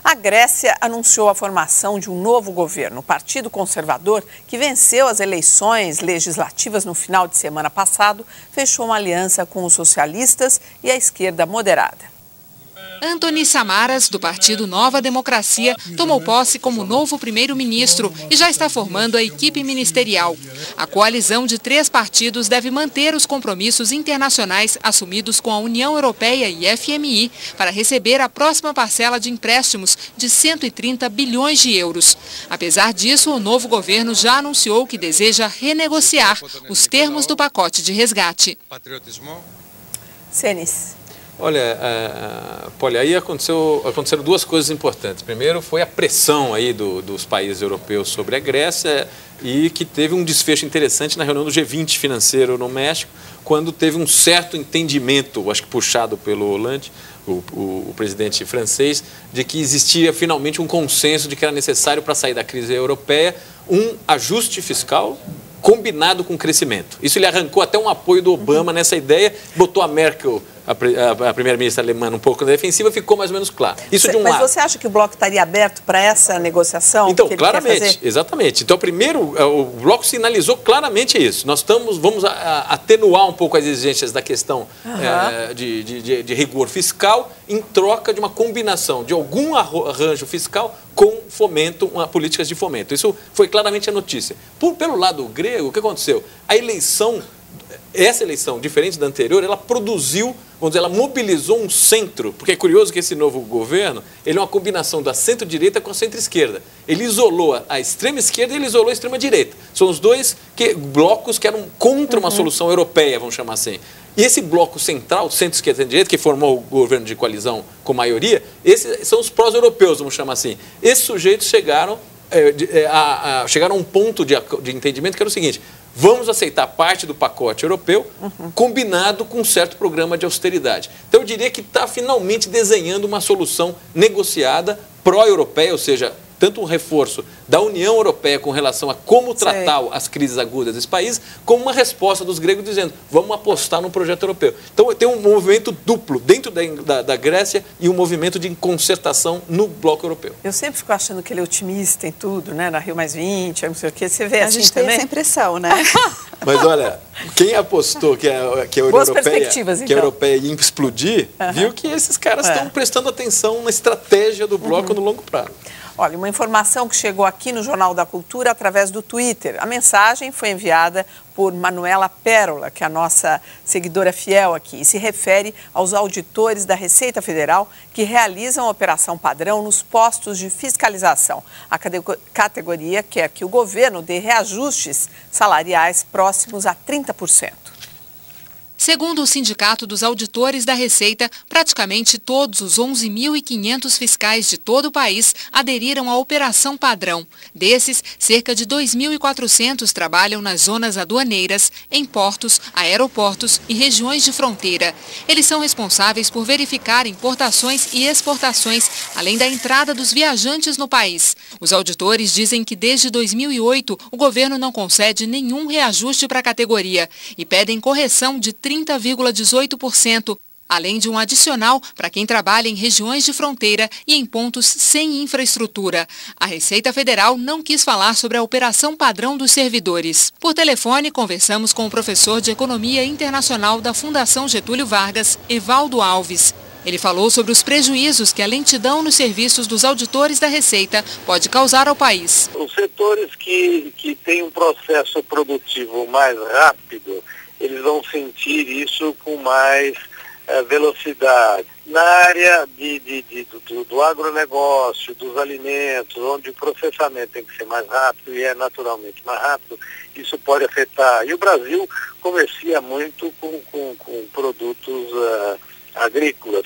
A Grécia anunciou a formação de um novo governo. O Partido Conservador, que venceu as eleições legislativas no final de semana passado, fechou uma aliança com os socialistas e a esquerda moderada. Antonis Samaras, do partido Nova Democracia, tomou posse como novo primeiro-ministro e já está formando a equipe ministerial. A coalizão de 3 partidos deve manter os compromissos internacionais assumidos com a União Europeia e FMI para receber a próxima parcela de empréstimos de 130 bilhões de euros. Apesar disso, o novo governo já anunciou que deseja renegociar os termos do pacote de resgate. Senis. Olha, Polly, aí aconteceram 2 coisas importantes. Primeiro foi a pressão aí dos países europeus sobre a Grécia e que teve um desfecho interessante na reunião do G20 financeiro no México, quando teve um certo entendimento, acho que puxado pelo Hollande, o presidente francês, de que existia finalmente um consenso de que era necessário para sair da crise europeia um ajuste fiscal combinado com crescimento. Isso ele arrancou até um apoio do Obama nessa ideia, botou a Merkel, a primeira-ministra alemã, um pouco na defensiva, ficou mais ou menos claro. Isso de um lado. Mas você acha que o Bloco estaria aberto para essa negociação? Então, que ele claramente, quer fazer? Exatamente. Então, primeiro, o Bloco sinalizou claramente isso. Nós vamos atenuar um pouco as exigências da questão de rigor fiscal em troca de uma combinação de algum arranjo fiscal com fomento, políticas de fomento. Isso foi claramente a notícia. Pelo lado grego, o que aconteceu? Essa eleição, diferente da anterior, ela produziu, vamos dizer, ela mobilizou um centro, porque é curioso que esse novo governo, ele é uma combinação da centro-direita com a centro-esquerda. Ele isolou a extrema-esquerda e ele isolou a extrema-direita. São os dois blocos que eram contra uma solução europeia, vamos chamar assim. E esse bloco central, centro-esquerda e centro-direita, que formou o governo de coalizão com maioria, esses são os pró-europeus, vamos chamar assim. Esses sujeitos chegaram a um ponto de entendimento que era o seguinte: vamos aceitar parte do pacote europeu combinado com um certo programa de austeridade. Então eu diria que está finalmente desenhando uma solução negociada pró-europeia, ou seja, tanto um reforço da União Europeia com relação a como tratar as crises agudas desse país, como uma resposta dos gregos dizendo, vamos apostar no projeto europeu. Então tem um movimento duplo dentro da Grécia e um movimento de concertação no bloco europeu. Eu sempre fico achando que ele é otimista em tudo, né? Na Rio+20, não sei o quê. Você vê assim também? A gente tem essa impressão, né? Mas olha, quem apostou que a europeia ia explodir, viu que esses caras estão prestando atenção na estratégia do bloco no longo prazo. Olha, uma informação que chegou aqui no Jornal da Cultura através do Twitter. A mensagem foi enviada por Manuela Pérola, que é a nossa seguidora fiel aqui, e se refere aos auditores da Receita Federal que realizam a operação padrão nos postos de fiscalização. A categoria quer que o governo dê reajustes salariais próximos a 30%. Segundo o Sindicato dos Auditores da Receita, praticamente todos os 11.500 fiscais de todo o país aderiram à Operação Padrão. Desses, cerca de 2.400 trabalham nas zonas aduaneiras, em portos, aeroportos e regiões de fronteira. Eles são responsáveis por verificar importações e exportações, além da entrada dos viajantes no país. Os auditores dizem que desde 2008 o governo não concede nenhum reajuste para a categoria e pedem correção de 30,18%, além de um adicional para quem trabalha em regiões de fronteira e em pontos sem infraestrutura. A Receita Federal não quis falar sobre a operação padrão dos servidores. Por telefone, conversamos com o professor de Economia Internacional da Fundação Getúlio Vargas, Evaldo Alves. Ele falou sobre os prejuízos que a lentidão nos serviços dos auditores da Receita pode causar ao país. Os setores que têm um processo produtivo mais rápido, eles vão sentir isso com mais velocidade. Na área do agronegócio, dos alimentos, onde o processamento tem que ser mais rápido e é naturalmente mais rápido, isso pode afetar. E o Brasil comercia muito com produtos agrícolas.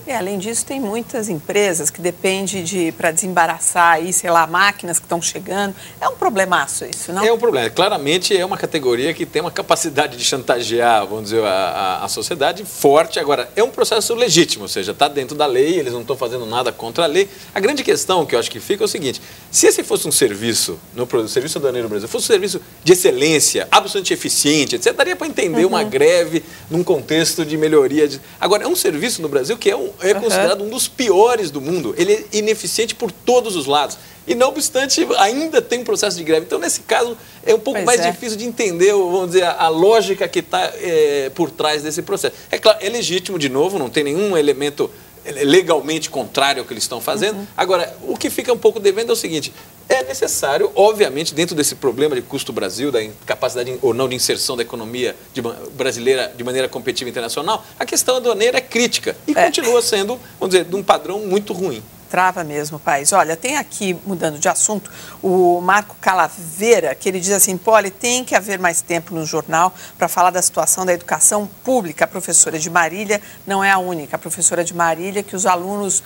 Além disso, tem muitas empresas que dependem para desembaraçar aí, sei lá, máquinas que estão chegando. É um problemaço isso, não? É um problema. Claramente é uma categoria que tem uma capacidade de chantagear, vamos dizer, a sociedade forte. Agora, é um processo legítimo, ou seja, está dentro da lei, eles não estão fazendo nada contra a lei. A grande questão que eu acho que fica é o seguinte: se esse fosse um serviço, o serviço aduaneiro no Brasil, fosse um serviço de excelência, absolutamente eficiente, etc., daria para entender uma greve num contexto de melhoria. Agora, é um serviço no Brasil que é é considerado um dos piores do mundo. Ele é ineficiente por todos os lados. E, não obstante, ainda tem um processo de greve. Então, nesse caso, é um pouco mais difícil de entender, vamos dizer, a lógica que está por trás desse processo. É claro, é legítimo, de novo, não tem nenhum elemento legalmente contrário ao que eles estão fazendo. Agora, o que fica um pouco devendo é o seguinte: é necessário, obviamente, dentro desse problema de custo Brasil, da incapacidade ou não de inserção da economia brasileira de maneira competitiva internacional, a questão aduaneira é crítica e continua sendo, vamos dizer, de um padrão muito ruim. Trava mesmo, Paes. Olha, tem aqui, mudando de assunto, o Marco Calaveira, que ele diz assim: Poli, tem que haver mais tempo no jornal para falar da situação da educação pública. A professora de Marília não é a única. A professora de Marília, que os alunos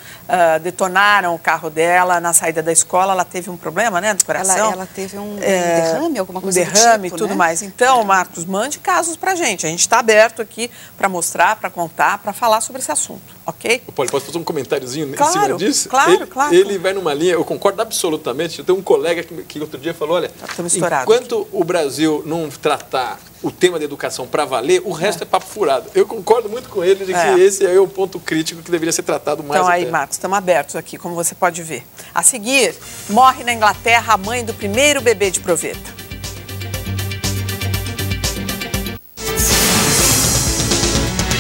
detonaram o carro dela na saída da escola, ela teve um problema, né, no coração. Ela teve um derrame, alguma coisa do derrame tipo, e tudo né? mais. Então, Marcos, mande casos para a gente. A gente está aberto aqui para mostrar, para contar, para falar sobre esse assunto, ok? Poli, posso fazer um comentáriozinho Claro, em cima disso? Claro. Ele vai numa linha, eu concordo absolutamente. Eu tenho um colega que outro dia falou: olha, enquanto o Brasil não tratar o tema da educação para valer, o resto é papo furado. Eu concordo muito com ele de que esse é o ponto crítico que deveria ser tratado mais. Então aí, Marcos, estamos abertos aqui, como você pode ver. A seguir, morre na Inglaterra a mãe do primeiro bebê de proveta.